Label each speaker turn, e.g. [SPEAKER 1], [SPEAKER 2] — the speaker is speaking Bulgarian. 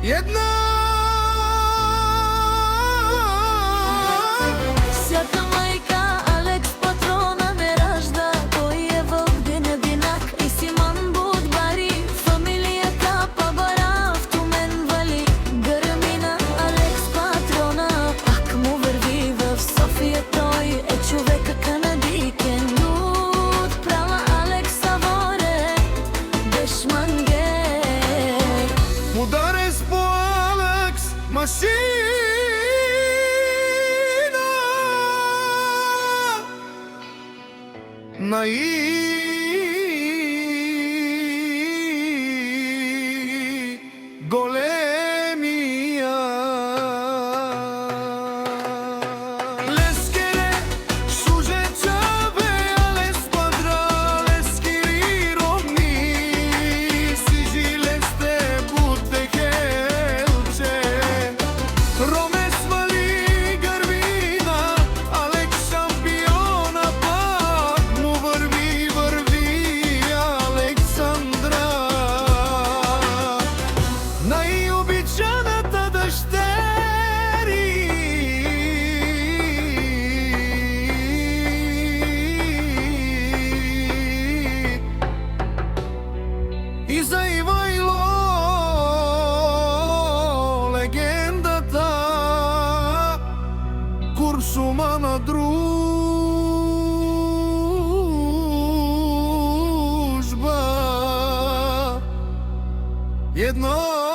[SPEAKER 1] Jedna
[SPEAKER 2] Всяка майка Алекс патрона ме ражда. Той е вълк, ден единак и Симан Будбари. Фамилията Пабара в Тумен вали. Гърмина Алекс патрона, пак му върви в София. Той е човека канадикен. От права Алекс Саворе, Дешмангер.
[SPEAKER 1] Mudares po Alex Machina Golemia Leskere Sujețave ales padrale Schiriromi Sigile ste budde helce Romes vali Gărvina Alex șampiona Pac mu vărvi Alexandra Най-обичаната дъщери И за Ивайло легендата Куршума на дружба Едно